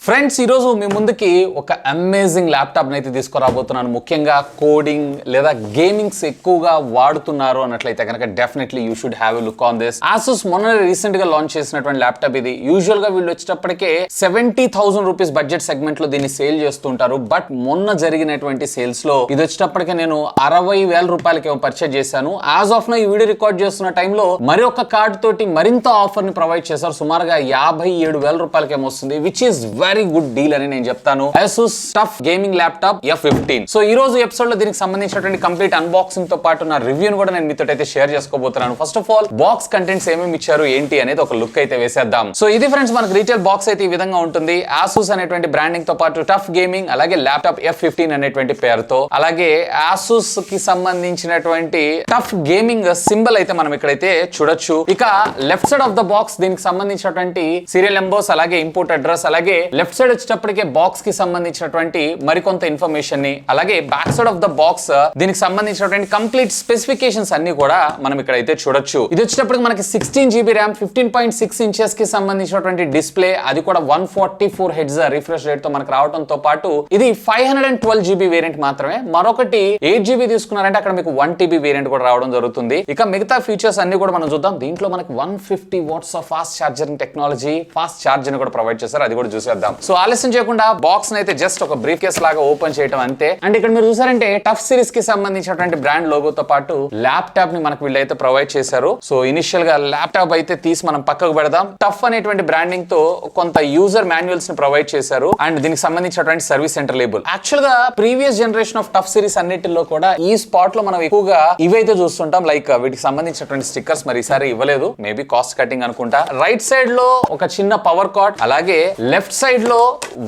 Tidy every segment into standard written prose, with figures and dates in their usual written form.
Friends ఈ రోజు మీ ముందుకి ఒక అమేజింగ్ ల్యాప్టాప్ అయితే తీసుకురాబోతున్నాను. ముఖ్యంగా కోడింగ్ లేదా గేమింగ్స్ ఎక్కువగా వాడుతున్నారు అన్నట్లయితే కనుక definitely you should have a look on this. Asus మొన్న రీసెంట్ గా లాంచ్ చేసినటువంటి ల్యాప్టాప్ ఇది. యూజువల్ గా వీళ్ళు వచ్చేటప్పటికే 70,000 రూపీస్ బడ్జెట్ సెగ్మెంట్ లో దీన్ని సేల్ చేస్తుంటారు. బట్ మొన్న జరిగినటువంటి సేల్స్ లో ఇది వచ్చేటప్పటికే నేను 60,000 రూపాయలకి పర్చేజ్ చేశాను. యాజ్ ఆఫ్ నో ఈ వీడియో రికార్డ్ చేస్తున్న టైంలో మరి ఒక కార్డ్ తోటి మరింత ఆఫర్ ని ప్రొవైడ్ చేశారు. సుమారుగా 57,000 రూపాయలకి ఏమొస్తుంది, which is very good deal అని నేను చెప్తాను. Asus Tuf gaming laptop F15. So ఈ రోజు ఎపిసోడ్ లో దీనికి సంబంధించినటువంటి కంప్లీట్ అన్బాక్సింగ్ తో పాటు నా రివ్యూను కూడా నేను మీతో అయితే షేర్ చేసుకోబోతున్నాను. First of all box contents ఏమేమి ఇచ్చారు ఏంటి అనేది ఒక లుక్ అయితే వేసేద్దాం. సో ఇది ఫ్రెండ్స్ మనకు రీటైల్ బాక్స్ అయితే ఈ విధంగా ఉంటుంది. Asus అనేటువంటి బ్రాండింగ్ తో పాటు టఫ్ గేమింగ్ అలాగే ల్యాప్టాప్ F15 అనేటువంటి పేరుతో, అలాగే Asus కి సంబంధించినటువంటి టఫ్ గేమింగ్ సింబల్ అయితే మనం ఇక్కడైతే చూడొచ్చు. ఇక left side of the box దీనికి సంబంధించినటువంటి సీరియల్ నెంబర్స్ అలాగే ఇంపోర్ట్ అడ్రస్, అలాగే లెఫ్ట్ సైడ్ వచ్చేటప్పటికే బాక్స్ కి సంబంధించినటువంటి మరికొంత ఇన్ఫర్మేషన్ ని, అలాగే back side of the box దీనికి సంబంధించినటువంటి కంప్లీట్ స్పెసిఫికేషన్స్ అన్ని కూడా మనం ఇక్కడైతే చూడొచ్చు. ఇది వచ్చేటప్పటికి మనకి 16 GB ర్యామ్, 15.6 ఇంచెస్ కి సంబంధించినటువంటి డిస్ప్లే, అది కూడా 144 హెర్ట్జ్ రిఫ్రెష్ రేట్ తో మనకు రావడంతో పాటు ఇది 512 GB వేరియంట్ మాత్రమే. మరొకటి 8 GB తీసుకున్నారంటే అక్కడ మీకు 1 TB వేరియంట్ కూడా రావడం జరుగుతుంది. ఇక మిగతా ఫీచర్స్ అన్ని కూడా మనం చూద్దాం. దీంట్లో మనకి 150 watts of fast charging technology, fast charger కూడా ప్రొవైడ్ చేస్తారు. అది కూడా చూసేద్దాం. సో ఆలస్యం చేయకుండా బాక్స్ అయితే జస్ట్ ఒక బ్రీఫ్ కేస్ లాగా ఓపెన్ చేయడం అంతే. అండ్ ఇక్కడ మీరు చూసారంటే టఫ్ సిరీస్ కి సంబంధించినటువంటి బ్రాండ్ లోగోతో పాటు ల్యాప్టాప్ ని మనకు వీళ్ళైతే ప్రొవైడ్ చేశారు. సో ఇనిషియల్ గా ల్యాప్టాప్ అయితే తీసి మనం పక్కకు పెడదాం. టఫ్ అనేటువంటి బ్రాండింగ్ తో కొంత యూజర్ మాన్యువల్స్ ని ప్రొవైడ్ చేశారు. అండ్ దీనికి సంబంధించినటువంటి సర్వీస్ సెంటర్ లేబుల్. యాక్చువల్ గా previous generation of tough series అన్నిటిలో కూడా ఈ స్పాట్ లో మనం ఎక్కువగా ఇవైతే చూస్తుంటాం. లైక్ వీటికి సంబంధించినటువంటి స్టిక్కర్స్ మరి ఈసారి ఇవ్వలేదు. మేబీ కాస్ట్ కటింగ్ అనుకుంటా. రైట్ సైడ్ లో ఒక చిన్న పవర్ కార్డ్, అలాగే లెఫ్ట్ సైడ్ లో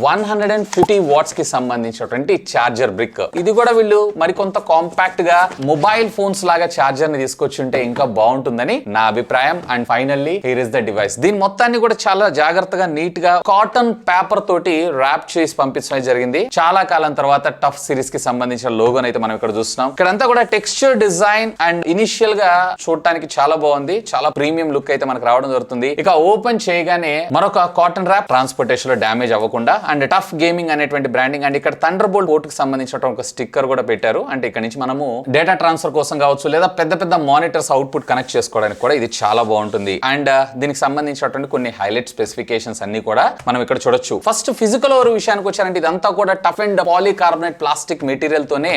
150 వాట్స్ కి సంబంధించినటువంటి చార్జర్ బ్రిక్. ఇది కూడా వీళ్ళు మరికొంత కాంపాక్ట్ గా మొబైల్ ఫోన్స్ లాగా చార్జర్ ని తీసుకొచ్చుంటే ఇంకా బాగుంటుందని నా అభిప్రాయం. And finally here is the device. దీని మొత్తాన్ని కూడా చాలా జాగ్రత్తగా నీట్ గా కాటన్ పేపర్ తోటి ర్యాప్ చేసి పంపించడం జరిగింది. చాలా కాలం తర్వాత టఫ్ సిరీస్ కి సంబంధించిన లోగోని అయితే మనం ఇక్కడ చూస్తున్నాం. ఇక్కడంతా కూడా టెక్స్చర్ డిజైన్ అండ్ ఇనిషియల్ గా చూడటానికి చాలా బాగుంది. చాలా ప్రీమియం లుక్ అయితే మనకు రావడం జరుగుతుంది. ఇక ఓపెన్ చేయగానే మరొక కాటన్ ర్యాప్, ట్రాన్స్పోర్టేషన్ లో డ్యామేజ్ అవ్వకుండా. అండ్ టఫ్ గేమింగ్ అనేటువంటి బ్రాండింగ్. అండ్ ఇక్కడ థండర్ బోల్ట్ పోర్ట్ కి సంబంధించిన ఒక స్టిక్కర్ కూడా పెట్టారు. అంటే ఇక్కడ నుంచి మనము డేటా ట్రాన్స్ఫర్ కోసం కావచ్చు, లేదా పెద్ద పెద్ద మానిటర్స్ అవుట్పుట్ కనెక్ట్ చేసుకోవడానికి కూడా ఇది చాలా బాగుంటుంది. అండ్ దీనికి సంబంధించినటువంటి కొన్ని హైలైట్ స్పెసిఫికేషన్స్ అన్ని కూడా మనం ఇక్కడ చూడొచ్చు. ఫస్ట్ ఫిజికల్ ఓవర్ విషయానికి వచ్చారంటే ఇదంతా కూడా tough and polycarbonate plastic material తోనే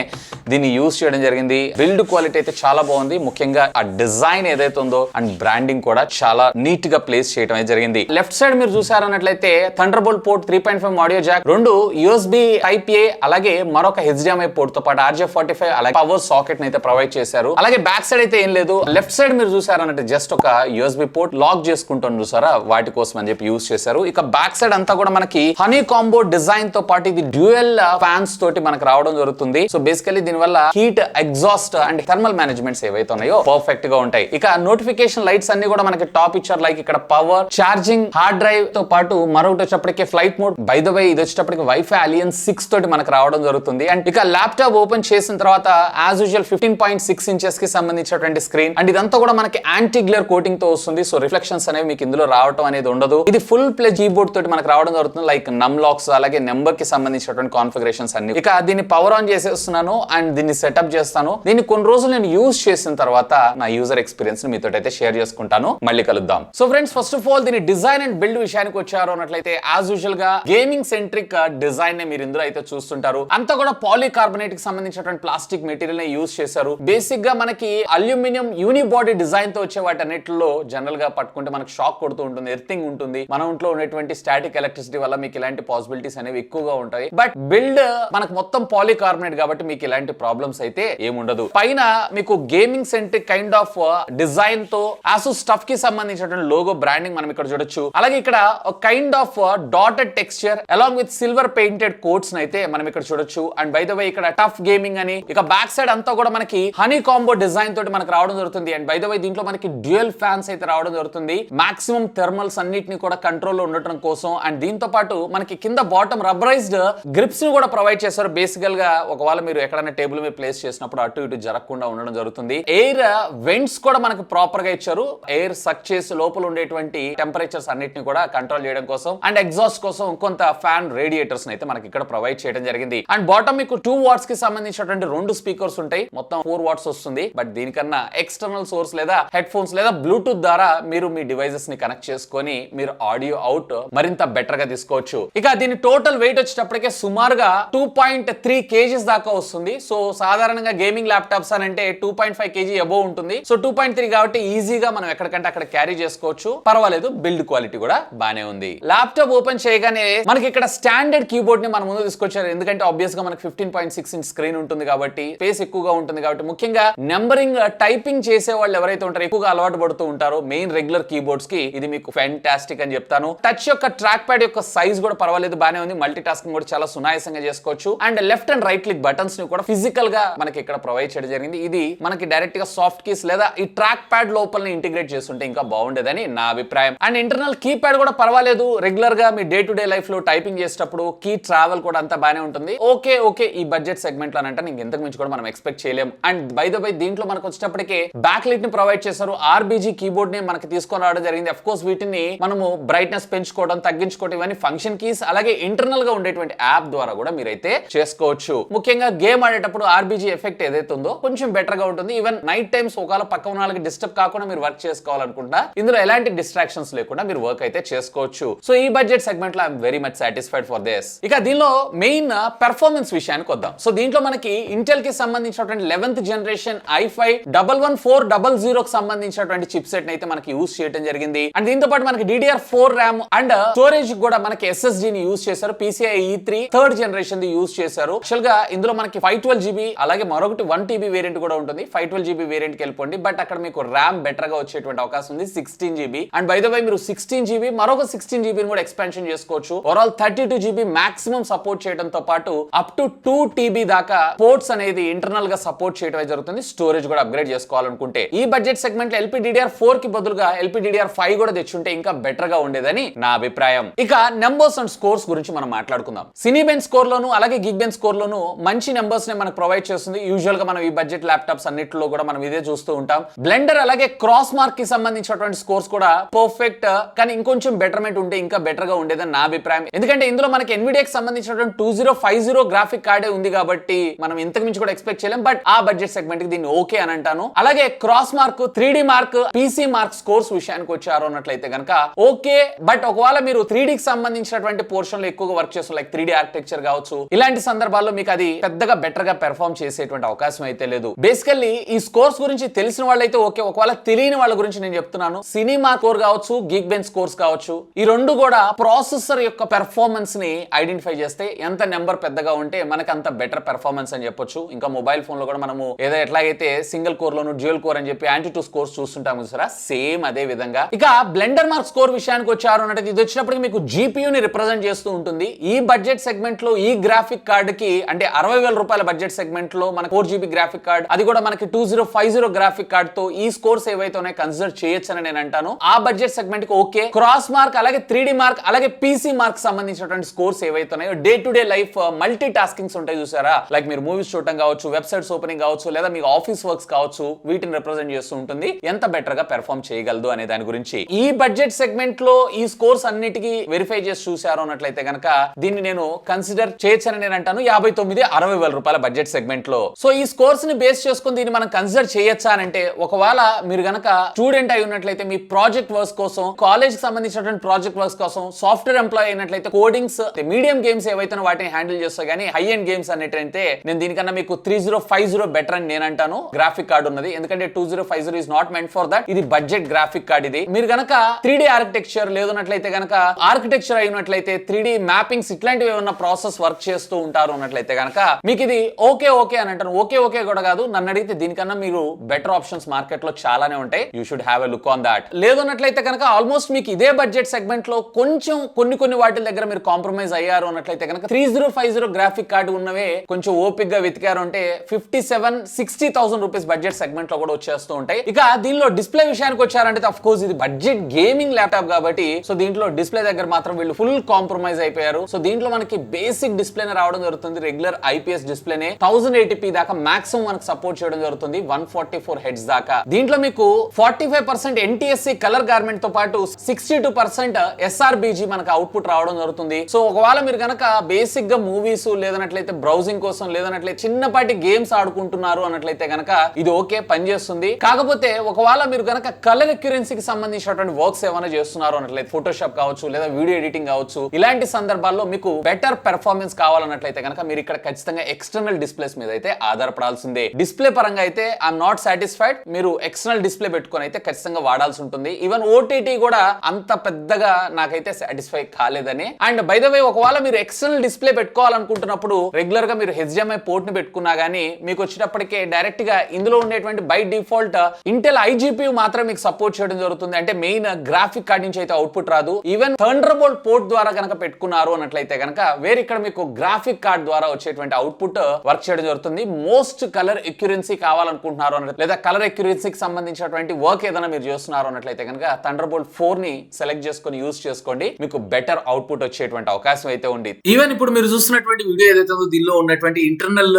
దీన్ని యూజ్ చేయడం జరిగింది. బిల్డ్ క్వాలిటీ అయితే చాలా బాగుంది. ముఖ్యంగా ఆ డిజైన్ ఏదైతే ఉందో అండ్ బ్రాండింగ్ కూడా చాలా నీట్ గా ప్లేస్ చేయడం అయితే జరిగింది. లెఫ్ట్ సైడ్ మీరు చూసారన్నట్లయితే Thunderbolt port, 3.5 audio jack, 2 USB type A, అలాగే మరొక HDMI పోర్ట్ తో పాటు RJ45 అలాగే పవర్ సాకెట్ అయితే ప్రొవైడ్ చేశారు. అలాగే బ్యాక్ సైడ్ అయితే ఏం లేదు. లెఫ్ట్ సైడ్ మీరు చూసారన్నట్టు జస్ట్ ఒక USB పోర్ట్ లాక్ చేసుకుంటాను చూసారా, వాటి కోసం అని చెప్పి యూజ్ చేశారు. ఇక బ్యాక్ సైడ్ అంతా కూడా మనకి హనీ కాంబో డిజైన్ తో పాటు ఇది డ్యూయల్ ఫ్యాన్స్ తోటి మనకు రావడం జరుగుతుంది. సో బేసికలీ దీని వల్ల heat, exhaust and thermal managements ఏవైతే ఉన్నాయో పర్ఫెక్ట్ గా ఉంటాయి. ఇక నోటిఫికేషన్ లైట్స్ అన్ని కూడా మనకి టాప్ ఇచ్చారు. లైక్ ఇక్కడ పవర్, ఛార్జింగ్, హార్డ్ డ్రైవ్ తో పాటు మరొకటి వచ్చేటప్పటికి flight mode. By the way ఇది వచ్చేటప్పటికి వైఫై అలియన్ 6 తోటి మనకు రావడం జరుగుతుంది. అండ్ ఇక ల్యాప్టాప్ ఓపెన్ చేసిన తర్వాత యాజ్ యూజువల్ 15.6 ఇంచెస్ కి సంబంధించినటువంటి స్క్రీన్. అండ్ ఇదంతా కూడా మనకి యాంటీ గ్లేర్ కోటింగ్ తో వస్తుంది. సో రిఫ్లెక్షన్స్ అనేవి మీకు ఇందులో రావడం అనేది ఉండదు. ఇది ఫుల్ ప్లే కీబోర్డ్ తోటి మనకు రావడం జరుగుతుంది. లైక్ నమ్ లాక్స్, అలాగే నెంబర్ కి సంబంధించినటువంటి కాన్ఫిగరేషన్స్ అన్ని. ఇక దీన్ని పవర్ ఆన్ చేసేస్తున్నాను అండ్ దీన్ని సెటప్ చేస్తాను. దీన్ని కొన్ని రోజులు నేను యూజ్ చేసిన తర్వాత నా యూజర్ ఎక్స్పీరియన్స్ ని మీతో అయితే షేర్ చేసుకుంటాను. మళ్ళీ కలుద్దాం. So friends first of all దీని డిజైన్ అండ్ బిల్డ్ విషయానికి వచ్చారు అన్నట్లయితే యాజ్ యూజువల్ గా గేమింగ్ సెంట్రిక్ డిజైన్ ని మీరు ఇందులో అయితే చూస్తుంటారు. అంతా కూడా పాలీకార్బోనేట్ కి సంబంధించినటువంటి ప్లాస్టిక్ మెటీరియల్ ని యూజ్ చేశారు. బేసిక్ గా మనకి అల్యూమినియం యూనిబాడీ డిజైన్ తో వచ్చే వాటన్నిటిలో జనరల్ గా పట్టుకుంటే మనకు షాక్ కొడుతూ ఉంటుంది, ఎర్తింగ్ ఉంటుంది. మన ఇంట్లో ఉన్నటువంటి స్టాటిక్ ఎలక్ట్రిసిటీ వల్ల మీకు ఇలాంటి పాసిబిలిటీస్ అనేవి ఎక్కువగా ఉంటాయి. బట్ బిల్డ్ మనకు మొత్తం పాలీకార్బోనేట్ కాబట్టి మీకు ఇలాంటి ప్రాబ్లమ్స్ అయితే ఏముండదు. పైన మీకు gaming centric kind of design తో Asus Tuf కి సంబంధించినటువంటి లోగో బ్రాండింగ్ మనం ఇక్కడ చూడొచ్చు. అలాగే ఇక్కడ ఒక kind of dotted texture along with silver painted coats అయితే మనం ఇక్కడ చూడొచ్చు. అండ్ బై ద వే ఇక్కడ టఫ్ గేమింగ్ అని, ఇక బ్యాక్ సైడ్ అంతా కూడా మనకి హనీ కాంబో డిజైన్ తోటి మనకు రావడం జరుగుతుంది. అండ్ బై ద వే దీంట్లో మనకి డ్యూయల్ ఫ్యాన్స్ అయితే రావడం జరుగుతుంది. మాక్సిమం థర్మల్స్ అన్నిటిని కూడా కంట్రోల్ లో ఉండటం కోసం. అండ్ దీంతో పాటు మనకి కింద బాటమ్ రబ్బరైజ్డ్ గ్రిప్స్ ని కూడా ప్రొవైడ్ చేస్తారు. బేసికల్ గా ఒకవేళ మీరు ఎక్కడైనా టేబుల్ మీద ప్లేస్ చేసినప్పుడు అటు ఇటు జరగకుండా ఉండడం జరుగుతుంది. ఎయిర్ వెంట్స్ కూడా మనకు ప్రాపర్ గా ఇచ్చారు. ఎయిర్ సక్ చేసి లోపల ఉండేటువంటి టెంపరేచర్స్ అన్నిటిని కూడా కంట్రోల్ చేయడం కోసం. అండ్ ఎగ్జాస్ట్ కోసం కొంత ఫ్యాన్ రేడియేటర్స్ అయితే మనకి ఇక్కడ ప్రొవైడ్ చేయడం జరిగింది. అండ్ బాటమ్ మీకు 2 వాట్స్ కి సంబంధించినటువంటి 2 స్పీకర్స్ ఉంటాయి. మొత్తం 4 వాట్స్ వస్తుంది. బట్ దీనికన్నా ఎక్స్టర్నల్ సోర్స్ లేదా హెడ్ ఫోన్స్ లేదా బ్లూటూత్ ద్వారా మీరు మీ డివైసెస్ ని కనెక్ట్ చేసుకొని మీరు ఆడియో అవుట్ మరింత బెటర్ గా తీసుకోవచ్చు. ఇక దీని టోటల్ వెయిట్ వచ్చేటప్పటికే సుమారుగా 2.3 kgs దాకా వస్తుంది. సో సాధారణంగా గేమింగ్ ల్యాప్టాప్స్ అని అంటే 2.5 kg అబోవ్ ఉంటుంది. సో 2.3 కాబట్టి ఈజీగా మనం ఎక్కడికంటే అక్కడ క్యారీ చేసుకోవచ్చు. పర్వాలేదు, బిల్డ్ క్వాలిటీ కూడా బానే ఉంది. ల్యాప్టాప్ ఓపెన్ చేయగానే మనకి ఇక్కడ స్టాండర్డ్ కీబోర్డ్ ని మన ముందు తీసుకొచ్చారు. ఎందుకంటే ఆబ్వియస్ గా మనకి 15.6 ఇంచ్ స్క్రీన్ ఉంటుంది కాబట్టి, స్పేస్ ఎక్కువగా ఉంటుంది కాబట్టి, ముఖ్యంగా నెంబరింగ్ టైపింగ్ చేసే వాళ్ళు ఎవరైతే ఉంటారో, ఎక్కువగా అలవాటు పడుతూ ఉంటారో మెయిన్ రెగ్యులర్ కీబోర్డ్స్ కి ఇది మీకు ఫ్యాంటాస్టిక్ అని చెప్తాను. టచ్ యొక్క ట్రాక్ ప్యాడ్ యొక్క సైజ్ కూడా పర్వాలేదు, బానే ఉంది. మల్టీ టాస్కింగ్ కూడా చాలా సునాయాసంగా చేసుకోవచ్చు. And left and right click buttons ని కూడా ఫిజికల్ గా మనకి ఇక్కడ ప్రొవైడ్ చేయడం జరిగింది. ఇది మనకి డైరెక్ట్ గా సాఫ్ట్ కీస్ లేదా ఈ ట్రాక్ ప్యాడ్ లోపల ఇంటిగ్రేట్ చేస్తుంటే ఇంకా బాగుండేదని నా అభిప్రాయం. అండ్ ఇంటర్నల్ కీ ప్యాడ్ కూడా పర్వాలేదు. రెగ్యులర్ గా మీ డే టు డే లైఫ్ లో టైపింగ్ చేసేటప్పుడు కీ ట్రావెల్ కూడా అంతా బానే ఉంటుంది. ఓకే ఈ బడ్జెట్ సెగ్మెంట్ లో అంటే ఇంక ఇంతకు మించి కూడా మనం ఎక్స్పెక్ట్ చేయలేం. అండ్ బై ద బై దీంట్లో మనకు వచ్చేటప్పటికే బ్యాక్ లైట్ ని ప్రొవైడ్ చేశారు. ఆర్బీజీ కీబోర్డ్ ని మనకి తీసుకొని రావడం జరిగింది. అఫ్ కోర్స్ వీటిని మనము బ్రైట్నెస్ పెంచుకోవడం, తగ్గించుకోవడం ఇవన్నీ ఫంక్షన్ కీస్, అలాగే ఇంటర్నల్ గా ఉండేటువంటి యాప్ ద్వారా కూడా మీరైతే చేసుకోవచ్చు. ముఖ్యంగా గేమ్ ఆడేటప్పుడు ఆర్బీజీ ఎఫెక్ట్ ఏదైతే ఉందో కొంచెం బెటర్ గా ఉంటుంది. ఈవెన్ నైట్ టైమ్స్ ఒకవేళ పక్క ఉన్న వాళ్ళకి డిస్టర్బ్ కాకుండా మీరు వర్క్ చేసుకోవాలనుకుంటా ఇందులో ఎలాంటి డిస్ట్రాక్షన్స్ లేకుండా మీరు వర్క్ అయితే చేసుకోవచ్చు. సో ఈ బడ్జెట్ సెగ్మెంట్ లో I'm very much satisfied for this. ఇక దీనిలో మెయిన్ పెర్ఫార్మెన్స్ విషయానికి వద్దాం. సో దీంట్లో మనకి ఇంటెల్ కి సంబంధించినటువంటి 11th జనరేషన్ i5 11400 కి సంబంధించినటువంటి చిప్ సెట్ అయితే మనకి యూజ్ చేయడం జరిగింది. అండ్ దీంతో పాటు మనకి DDR4 ర్యామ్ అండ్ స్టోరేజ్ కూడా మనకి SSD ని యూజ్ చేశారు. PCIe 3 third generation the use చేశారు. యాక్చువల్ గా ఇందులో మనకి 512GB అలాగే మరొకటి 1TB వేరియంట్ కూడా ఉంటుంది. 512GB వేరియంట్ కి వెళ్ళిపోండి. బట్ అక్కడ మీకు ర్యామ్ బెటర్ గా వచ్చేటువంటి అవకాశం ఉంది 16GB. And by the way మీరు 16GB మరొక 16GB ని కూడా ఎక్స్పాన్షన్ చేసుకోవచ్చు. ఓవరాల్ 32GB మాక్సిమం సపోర్ట్ చేయడంతో పాటు అప్ టు 2TB దాకా పోర్ట్స్ అనేది ఇంటర్నల్ గా సపోర్ట్ చేయడం జరుగుతుంది. స్టోరేజ్ కూడా అప్గ్రేడ్ చేసుకోవాలనుకుంటే ఈ బడ్జెట్ సెగ్మెంట్ లో LPDDR4 కి బదులుగా LPDDR5 కూడా తెచ్చుంటే ఇంకా బెటర్ గా ఉండేదని నా అభిప్రాయం. ఇక నెంబర్స్ అండ్ స్కోర్స్ గురించి మనం మాట్లాడుకుందాం. సినీబెంచ్ స్కోర్ లోను అలాగే గిగ్బెంచ్ స్కోర్ లోను మంచి నెంబర్స్ ని మనకు ప్రొవైడ్ చేస్తుంది. యూజువల్ గా మనం ఈ బడ్జెట్ ల్యాప్టాప్స్ అన్నిటిలో కూడా మనం ఇదే చూస్తూ ఉంటాం. బ్లెండర్ అలాగే క్రాస్ మార్క్ కి సంబంధించినటువంటి స్కోర్స్ కూడా పర్ఫెక్ట్, కానీ ఇంకొంచెం బెటర్మెంట్ ఉంటే ఇంకా బెటర్ గా ఉండేదని నా అభిప్రాయం. ఎందుకంటే ఇందులో మనకి NVIDIA కి సంబంధించినటువంటి 2050 గ్రాఫిక్ కార్డే ఉంది కాబట్టి మనం ఇంతకు మించి కూడా ఎక్స్పెక్ట్ చేయలేం. బట్ ఆ బడ్జెట్ సెగ్మెంట్ కి దీన్ని ఓకే అని అంటాను. అలాగే cross mark, 3D mark, PC mark scores విషయానికి వచ్చారు అన్నట్లయితే కనుక ఓకే. బట్ ఒకవేళ మీరు 3D కి సంబంధించినటువంటి పోర్షన్ లో ఎక్కువగా వర్క్ చేస్తారు, లైక్ 3D ఆర్కిటెక్చర్ కావచ్చు, ఇలాంటి సందర్భాల్లో మీకు అది పెద్దగా బెటర్ గా పెర్ఫార్మ్ చేసేటువంటి అవకాశం అయితే లేదు. బేసికల్లీ ఈ స్కోర్స్ గురించి తెలిసిన వాళ్ళైతే ఓకే. ఒకవేళ తెలియని వాళ్ళ గురించి నేను చెప్తున్నాను. సినిమా స్కోర్ కావచ్చు, గిగ్ బెంచ్ స్కోర్స్ కావచ్చు, ఈ రెండు కూడా ప్రాసెసర్ యొక్క పెర్ఫార్మెన్స్ ని ఐడెంటిఫై చేస్తే ఎంత నెంబర్ పెద్దగా ఉంటే మనకి అంత బెటర్ పెర్ఫార్మెన్స్ అని చెప్పొచ్చు. ఇంకా మొబైల్ ఫోన్ లో కూడా మనము ఏదో ఎట్లాగైతే సింగిల్ కోర్ లోను డ్యూయల్ కోర్ అని చెప్పి యాంటీ-2 స్కోర్స్ చూస్తుంటాం చూసారా, సేమ్ అదే విధంగా. ఇక బ్లెండర్ మార్క్ స్కోర్ విషయానికి వచ్చారు అంటే ఇది వచ్చినప్పటికి మీకు GPU ని రిప్రజెంట్ చేస్తూ ఉంటుంది. ఈ బడ్జెట్ సెగ్మెంట్ లో ఈ గ్రాఫిక్ కార్డ్ కి అంటే 60,000 రూపాయల బడ్జెట్ సెగ్మెంట్ లో మనకి 4GB గ్రాఫిక్ కార్డ్, అది కూడా మనకి 2050 గ్రాఫిక్ కార్డ్ తో ఈ స్కోర్స్ ఏవైతే ఉన్నాయో కన్సిడర్ చేయొచ్చని నేను అంటాను. ఆ బడ్జెట్ సెగ్మెంట్ కి ఓకే. క్రాస్ మార్క్ అలాగే 3D మార్క్ అలాగే PC మార్క్ సంబంధించినటువంటి స్కోర్స్ ఏవైతే ఉన్నాయో day to day life multitaskings ఉంటాయి చూసారా, లైక్ మీరు మూవీస్ చూడటం కావచ్చు, వెబ్సైట్స్ ఓపెనింగ్ కావచ్చు, లేదా మీకు ఆఫీస్ వర్క్స్ కావచ్చు, వీటిని రిప్రజెంట్ చేస్తూ ఉంటుంది. ఎంత బెటర్ గా పెర్ఫార్మ్ చేయగలదు అనే దాని గురించి ఈ బడ్జెట్ సెగ్మెంట్ లో ఈ స్కోర్స్ అన్నిటికీ వెరిఫై చేసి చూసారు అన్నట్లయితే కనుక దీన్ని నేను కన్సిడర్ చేయొచ్చని నేను అంటాను. 59-60,000 రూపాయల బడ్జెట్ సెగ్మెంట్ లో. సో ఈ స్కోర్స్ ని బేస్ చేసుకుని దీన్ని మనం కన్సిడర్ చేయొచ్చా అంటే, ఒకవేళ మీరు గనక స్టూడెంట్ అయి ఉన్నట్లయితే మీ ప్రాజెక్ట్ వర్క్స్ కోసం, కాలేజ్ కి సంబంధించినటువంటి ప్రాజెక్ట్ వర్క్స్ కోసం, సాఫ్ట్వేర్ ఎంప్లాయ్ అయినట్లయితే కోడింగ్స్, మీడియం గేమ్స్ ఏవైతే వాటిని హ్యాండిల్ చేస్తా గానీ హై ఎండ్ గేమ్స్ అన్నిటైతే నేను దీనికన్నా మీకు 3050 బెటర్ అని నేను అంటాను. గ్రాఫిక్ కార్డ్ ఉన్నది, ఎందుకంటే 2050 is not meant for that. ఇది బడ్జెట్ గ్రాఫిక్ కార్డ్. ఇది మీరు గనక 3D ఆర్కిటెక్చర్ లేదన్నట్లయితే గనక ఆర్కిటెక్చర్ అయినట్లయితే 3D మ్యాపింగ్స్ ఇట్లాంటివి ఏమన్నా ప్రాసెస్ వర్క్ చేస్తూ ఉంటారు అన్నట్లయితే గనక మీకు ఇది ఓకే అని అంటాను. ఓకే కూడా కాదు, నన్ను అడిగితే దీనికన్నా మీరు బెటర్ ఆప్షన్స్ మార్కెట్ లో చాలానే ఉంటాయి. You should have a look on that. లేదన్నట్లయితే కనుక ఆల్మోస్ట్ మీకు ఇదే బడ్జెట్ సెగ్మెంట్ లో కొంచెం కొన్ని వాటి దగ్గర మీరు కాంప్రమైజ్ అయ్యారు అన్నట్లయితే కనుక 3050 గ్రాఫిక్ కార్డు ఉన్నవే కొంచెం ఓపిక్ గా వెతికారు అంటే 57-60,000 రూపీస్ బడ్జెట్ సెగ్మెంట్ లో కూడా వచ్చేస్తూ ఉంటాయి. ఇక దీనిలో డిస్ప్లే విషయానికి వచ్చారంటే అఫ్ కోర్స్ ఇది బడ్జెట్ గేమింగ్ ల్యాప్టాప్ కాబట్టి సో దీంట్లో డిస్ప్లే దగ్గర మాత్రం వీళ్ళు ఫుల్ కాంప్రమైజ్ అయిపోయారు. సో దీంట్లో మనకి బేసిక్ డిస్ప్లేనే రావడం జరుగుతుంది. రెగ్యులర్ IPS డిస్ప్లేనే 1080p దాకా మాక్సిమం మనకు సపోర్ట్ చేయడం జరుగుతుంది. 144 హెడ్స్ దాకా. దీంట్లో మీకు 45% NTSC కలర్ గార్మెంట్ తో పాటు 62% SRBG మనకు అవుట్పుట్ రావడం జరుగుతుంది. సో ఒకవేళ మీరు కనుక బేసిక్ గా మూవీస్ లేదనట్లయితే బ్రౌజింగ్ కోసం లేదనట్లయితే చిన్నపాటి గేమ్స్ ఆడుకుంటున్నారు అన్నట్లయితే కనుక ఇది ఓకే పనిచేస్తుంది. కాకపోతే ఒకవేళ మీరు కనుక కలర్ అక్యురెన్సీకి సంబంధించినటువంటి వర్క్స్ ఏమైనా చేస్తున్నారు అన్నట్లయితే ఫోటోషాప్ కావచ్చు లేదా వీడియో ఎడిటింగ్ కావచ్చు, ఇలాంటి సందర్భాల్లో మీకు బెటర్ పెర్ఫార్మెన్స్ కావాలన్నట్లయితే కనుక మీరు ఇక్కడ ఖచ్చితంగా ఎక్స్టర్నల్ డిస్ప్లేస్ మీద అయితే ఆధారపడాల్సిందే. డిస్ప్లే పరంగా అయితే ఐఎమ్ నాట్ సాటిస్ఫైడ్, మీరు ఎక్స్టర్నల్ డిస్ప్లే పెట్టుకొని అయితే ఖచ్చితంగా వాడాల్సి ఉంటుంది. ఈవెన్ ఓటీటీ కూడా అంత పెద్దగా నాకైతే సాటిస్ఫై కాలేదని. అండ్ బై ద వే ఒకవేళ మీరు ఎక్స్టర్నల్ డిస్ప్లే పెట్టుకోవాలనుకుంటున్నప్పుడు రెగ్యులర్ గా మీరు HDMI పోర్ట్ ని పెట్టుకున్నా గానీ మీకు వచ్చేటప్పటికే డైరెక్ట్ గా ఇందులో ఉండేటువంటి బై డిఫాల్ట్ ఇంటెల్ IGPU మాత్రం మీకు సపోర్ట్ చేయడం జరుగుతుంది. అంటే మెయిన్ గ్రాఫిక్ కార్డ్ నుంచి అయితే అవుట్పుట్ రాదు. ఈవెన్ థండర్బోల్ట్ పోర్ట్ ద్వారా కనుక పెట్టుకున్నారు అన్నట్లయితే కనుక వేరే ఇక్కడ మీకు గ్రాఫిక్ కార్డ్ ద్వారా వచ్చేటువంటి అవుట్పుట్ వర్క్ చేయడం జరుగుతుంది. మోస్ట్ కలర్ ఎక్యురెన్సీ కావాలనుకుంటున్నారు అన్నట్లయితే లేదా కలర్ ఎక్యురెన్సీకి సంబంధించినటువంటి వర్క్ ఏదైనా మీరు చేస్తున్నారు అన్నట్లయితే కనుక థండర్బోల్ట్ 4 ని సెలెక్ట్ చేసుకొని యూజ్ చేసుకోండి, మీకు బెటర్ అవుట్పుట్ వచ్చేటువంటి అవకాశం అయితే ఉంది. ఈవెన్ ఇప్పుడు మీరు చూస్తున్నటువంటి వీడియో ఏదైతే ఉందో దీనిలో ఉన్నటువంటి ఇంటర్నల్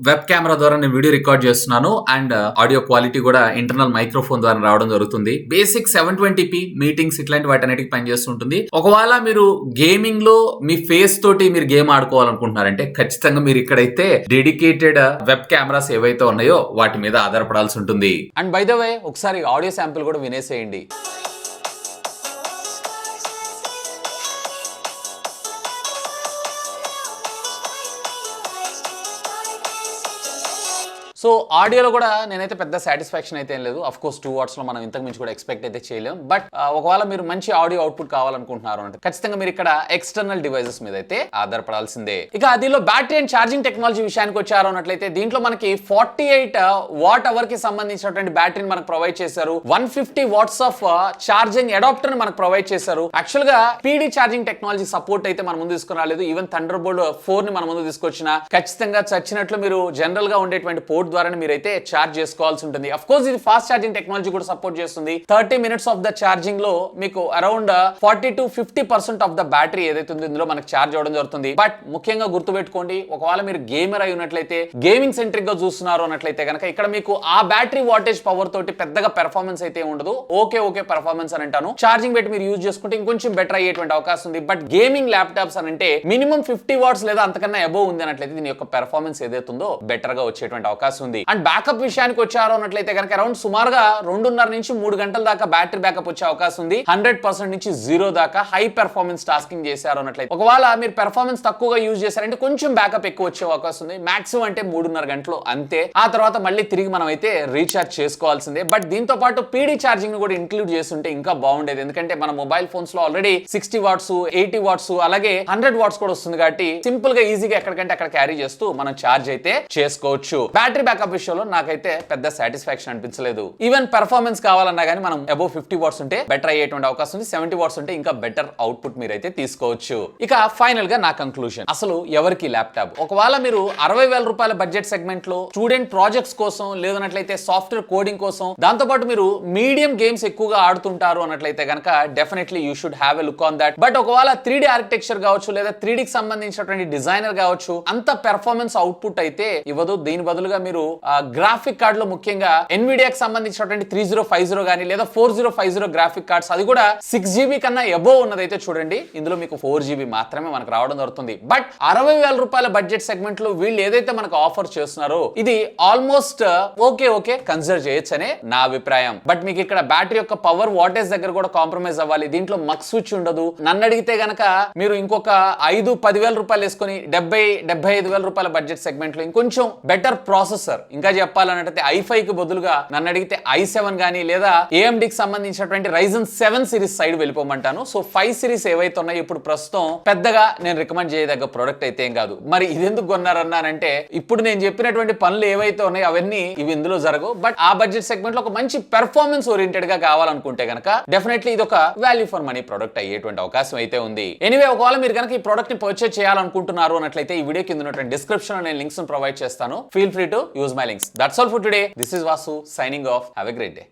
వెబ్ కెమెరా ద్వారా నేను వీడియో రికార్డ్ చేస్తున్నాను అండ్ ఆడియో క్వాలిటీ కూడా ఇంటర్నల్ మైక్రోఫోన్ ద్వారా రావడం జరుగుతుంది. బేసిక్ 720p మీటింగ్స్ ఇట్లాంటి వాటన్నిటికి పనిచేస్తుంటుంది. ఒకవేళ మీరు గేమింగ్ లో మీ ఫేస్ తోటి మీరు గేమ్ ఆడుకోవాలనుకుంటున్నారంటే ఖచ్చితంగా మీరు ఇక్కడైతే డెడికేటెడ్ వెబ్ కెమెరాస్ ఏవైతే ఉన్నాయో వాటి మీద ఆధారపడాల్సి ఉంటుంది. అండ్ బై ద వే ఒకసారి ఆడియో శాంపిల్ కూడా వినేసేయండి. సో ఆడియోలో కూడా నేనైతే పెద్ద సాటిస్ఫాక్షన్ అయితే ఏం లేదు. అఫ్ కోర్స్ 2 వాట్స్ లో మనం ఇంతకు మించి కూడా ఎక్స్పెక్ట్ అయితే చేయలేం. బట్ ఒకవేళ మీరు మంచి ఆడియో అవుట్పుట్ కావాలనుకుంటున్నారు అంటే ఖచ్చితంగా మీరు ఇక్కడ ఎక్స్టర్నల్ డివైసెస్ మీద అయితే ఆధారపడాల్సిందే. ఇక దీనిలో బ్యాటరీ అండ్ ఛార్జింగ్ టెక్నాలజీ విషయానికి వచ్చారు అన్నట్లయితే దీంట్లో మనకి 48 వాట్ అవర్ కి సంబంధించినటువంటి బ్యాటరీని మనకు ప్రొవైడ్ చేశారు. 150 వాట్స్ ఆఫ్ ఛార్జింగ్ అడాప్టర్ ని మనకు ప్రొవైడ్ చేశారు. యాక్చువల్ గా పీడీ ఛార్జింగ్ టెక్నాలజీ సపోర్ట్ అయితే మన ముందు తీసుకురాలేదు. ఈవెన్ థండర్బోల్ట్ 4 ని మన ముందు తీసుకొచ్చిన ఖచ్చితంగా చచ్చినట్లు మీరు జనరల్ గా ఉండేటువంటి పోర్ట్ ద్వారా మీరైతే ఛార్జ్ చేసుకోవాల్సి ఉంటుంది. అఫ్ కోర్స్ ఇది ఫాస్ట్ ఛార్జింగ్ టెక్నాలజీ కూడా సపోర్ట్ చేస్తుంది. 30 minutes ఆఫ్ ద ఛార్జింగ్ లో మీకు around 40 to 50% of the battery ఏదైతే ఉందో ఇందులో మనకు ఛార్జ్ అవ్వడం జరుగుతుంది. బట్ ముఖ్యంగా గుర్తుపెట్టుకోండి, ఒకవేళ మీరు గేమర్ అయి ఉన్నట్లయితే గేమింగ్ సెంట్రిక్ గా చూస్తున్నారు అన్నట్లయితే కనుక ఇక్కడ మీకు ఆ బ్యాటరీ వాటేజ్ పవర్ తోటి పెద్దగా పెర్ఫార్మెన్స్ అయితే ఉండదు. ఓకే పెర్ఫార్మెన్స్ అని అంటాను. ఛార్జింగ్ పెట్టి మీరు యూజ్ చేసుకుంటే ఇంకొంచెం బెటర్ అయ్యేటువంటి అవకాశం ఉంది. బట్ గేమింగ్ ల్యాప్టాప్స్ అని అంటే మినిమం 50 వాట్స్ లేదా అంతకన్నా అబోవ్ ఉంది అన్నట్లయితే దీని యొక్క పెర్ఫార్మెన్స్ ఏదైతే ఉందో బెటర్ గా వచ్చేటువంటి అవకాశం ఉంది. అండ్ బ్యాకప్ విషయానికి వచ్చారు అన్నట్లయితే కనుక అరౌండ్ సుమారుగా 2.5 నుంచి 3 గంటల దాకా బ్యాటరీ బ్యాకప్ వచ్చే అవకాశం ఉంది. 100% నుంచి 0 దాకా హై పెర్ఫార్మెన్స్ టాస్కింగ్ చేశారు అన్నట్లయితే ఒకవేళ మీరు పెర్ఫార్మెన్స్ తక్కువగా యూజ్ చేశారంటే కొంచెం బ్యాకప్ ఎక్కువ వచ్చే అవకాశం ఉంది. మాక్సిమం అంటే 3.5 గంటలు అంతే. ఆ తర్వాత మళ్ళీ తిరిగి మనం అయితే రీఛార్జ్ చేసుకోవాల్సిందే. బట్ దీంతో పాటు పీడీ ఛార్జింగ్ ని కూడా ఇంక్లూడ్ చేస్తుంటే ఇంకా బాగుండేది. ఎందుకంటే మన మొబైల్ ఫోన్స్ లో ఆల్రెడీ 60 వాట్స్ 80 వాట్స్ అలాగే 100 వాట్స్ కూడా వస్తుంది కాబట్టి సింపుల్ గా ఈజీగా ఎక్కడికంటే అక్కడ క్యారీ చేస్తూ మనం ఛార్జ్ అయితే చేసుకోవచ్చు. బ్యాటరీ బ్యాకప్ విషయంలో నాకైతే పెద్ద సాటిస్ఫాక్షన్ అనిపించలేదు. ఈవెన్ పెర్ఫార్మెన్స్ కావాలన్నా గానీ మనం అబోవ్ 50 వాట్స్ ఉంటే బెటర్ అయ్యేటువంటి అవకాశం ఉంది. 70 వాట్స్ ఉంటే ఇంకా బెటర్ అవుట్పుట్ మీరైతే తీసుకోవచ్చు. ఇక ఫైనల్ గా నా కంక్లూజన్, అసలు ఎవరికి ల్యాప్టాప్? ఒకవేళ మీరు 60,000 రూపాయల బడ్జెట్ సెగ్మెంట్ లో స్టూడెంట్ ప్రాజెక్ట్స్ కోసం లేదన్నట్లయితే సాఫ్ట్వేర్ కోడింగ్ కోసం దాంతో పాటు మీరు మీడియం గేమ్స్ ఎక్కువగా ఆడుతుంటారు అన్నట్లయితే కనుక definitely you should have a look on that. But ఒకవేళ 3D ఆర్కిటెక్చర్ కావచ్చు లేదా 3D కి సంబంధించినటువంటి డిజైనర్ కావచ్చు అంత పెర్ఫార్మెన్స్ అవుట్పుట్ అయితే ఇవ్వదు. దీని బదులుగా మీరు గ్రాఫిక్ కార్డ్ లో ముఖ్యంగా ఎన్విడియాకి సంబంధించినటువంటి 3050 గానీ లేదా 4050 గ్రాఫిక్ కార్డ్స్ అది కూడా 6GB కన్నా అబోవ్ ఉన్నదైతే చూడండి. ఇందులో మీకు 4GB మాత్రమే మనకు రావడం జరుగుతుంది. బట్ 60,000 రూపాయల బడ్జెట్ సెగ్మెంట్ లో వీళ్ళు ఏదైతే మనకు ఆఫర్ చేస్తున్నారో ఇది ఆల్మోస్ట్ ఓకే కన్సిడర్ చేయొచ్చనే నా అభిప్రాయం. బట్ మీకు ఇక్కడ బ్యాటరీ యొక్క పవర్ వాటేజ్ దగ్గర కూడా కాంప్రమైజ్ అవ్వాలి. దీంట్లో మక్ స్విచ్ ఉండదు. నన్ను అడిగితే గనక మీరు ఇంకొక 5-10,000 రూపాయలు వేసుకొని 70-75,000 రూపాయల బడ్జెట్ సెగ్మెంట్ లో ఇంకొంచెం బెటర్ ప్రాసెసర్, ఇంకా చెప్పాలంటే i5 కి బదులుగా నన్ను అడిగితే i7 గానీ లేదా AMD కి సంబంధించినటువంటి Ryzen 7 సిరీస్ సైడ్ వెళ్ళిపోమంటాను. సో 5 సిరీస్ ఏవైతే ఉన్నాయో ఇప్పుడు ప్రస్తుతం పెద్దగా నేను రికమెండ్ చేయదగ్గ ప్రొడక్ట్ అయితే ఏం కాదు. మరి ఇది ఎందుకు కొన్నారన్నానంటే ఇప్పుడు నేను చెప్పినటువంటి పనులు ఏవైతే ఉన్నాయో అవన్నీ ఇవి ఇందులో జరగవు. బట్ ఆ బడ్జెట్ సెగ్మెంట్ లో ఒక మంచి పెర్ఫార్మెన్స్ ఓరియంటెడ్ గా కావాలనుకుంటే కనుక డెఫినెట్లీ ఇది ఒక వాల్యూ ఫర్ మనీ ప్రొడక్ట్ అయ్యేటువంటి అవకాశం అయితే ఉంది. ఎనీవే ఒకవేళ మీరు కనుక ఈ ప్రొడక్ట్ ని పర్చేజ్ చేయాలనుకుంటున్నారు అన్నట్లయితే ఈ వీడియో కింద ఉన్నటువంటి డిస్క్రిప్షన్ లో నేను లింక్స్ ప్రొవైడ్ చేస్తాను. Feel free to use my links. That's all for today. This is Vasu signing off. Have a great day.